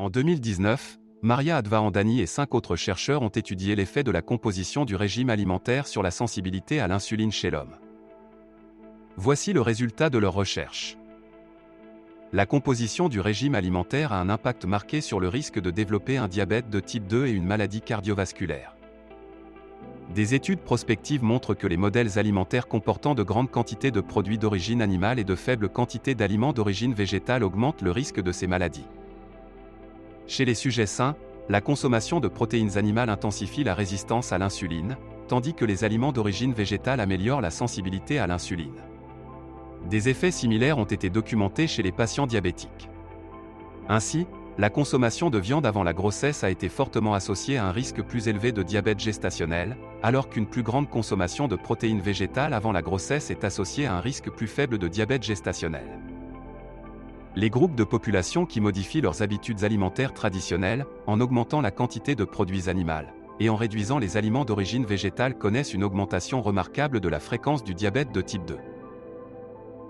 En 2019, Maria Advahandani et 5 autres chercheurs ont étudié l'effet de la composition du régime alimentaire sur la sensibilité à l'insuline chez l'homme. Voici le résultat de leur recherche. La composition du régime alimentaire a un impact marqué sur le risque de développer un diabète de type 2 et une maladie cardiovasculaire. Des études prospectives montrent que les modèles alimentaires comportant de grandes quantités de produits d'origine animale et de faibles quantités d'aliments d'origine végétale augmentent le risque de ces maladies. Chez les sujets sains, la consommation de protéines animales intensifie la résistance à l'insuline, tandis que les aliments d'origine végétale améliorent la sensibilité à l'insuline. Des effets similaires ont été documentés chez les patients diabétiques. Ainsi, la consommation de viande avant la grossesse a été fortement associée à un risque plus élevé de diabète gestationnel, alors qu'une plus grande consommation de protéines végétales avant la grossesse est associée à un risque plus faible de diabète gestationnel. Les groupes de population qui modifient leurs habitudes alimentaires traditionnelles, en augmentant la quantité de produits animaux, et en réduisant les aliments d'origine végétale connaissent une augmentation remarquable de la fréquence du diabète de type 2.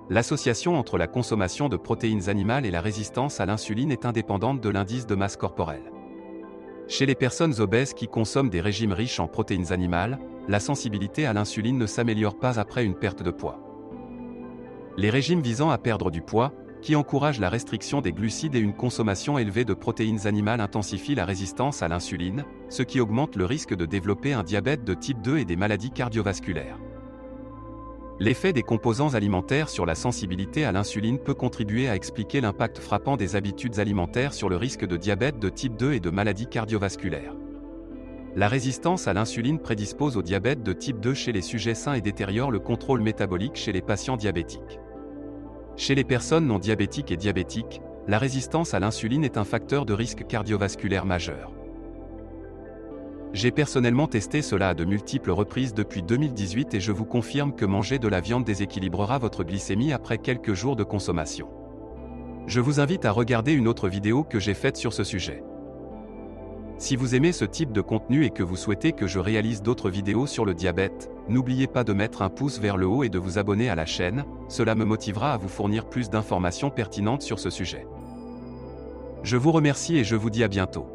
L'association entre la consommation de protéines animales et la résistance à l'insuline est indépendante de l'indice de masse corporelle. Chez les personnes obèses qui consomment des régimes riches en protéines animales, la sensibilité à l'insuline ne s'améliore pas après une perte de poids. Les régimes visant à perdre du poids, qui encouragent la restriction des glucides et une consommation élevée de protéines animales intensifient la résistance à l'insuline, ce qui augmente le risque de développer un diabète de type 2 et des maladies cardiovasculaires. L'effet des composants alimentaires sur la sensibilité à l'insuline peut contribuer à expliquer l'impact frappant des habitudes alimentaires sur le risque de diabète de type 2 et de maladies cardiovasculaires. La résistance à l'insuline prédispose au diabète de type 2 chez les sujets sains et détériore le contrôle métabolique chez les patients diabétiques. Chez les personnes non diabétiques et diabétiques, la résistance à l'insuline est un facteur de risque cardiovasculaire majeur. J'ai personnellement testé cela à de multiples reprises depuis 2018 et je vous confirme que manger de la viande déséquilibrera votre glycémie après quelques jours de consommation. Je vous invite à regarder une autre vidéo que j'ai faite sur ce sujet. Si vous aimez ce type de contenu et que vous souhaitez que je réalise d'autres vidéos sur le diabète, n'oubliez pas de mettre un pouce vers le haut et de vous abonner à la chaîne, cela me motivera à vous fournir plus d'informations pertinentes sur ce sujet. Je vous remercie et je vous dis à bientôt.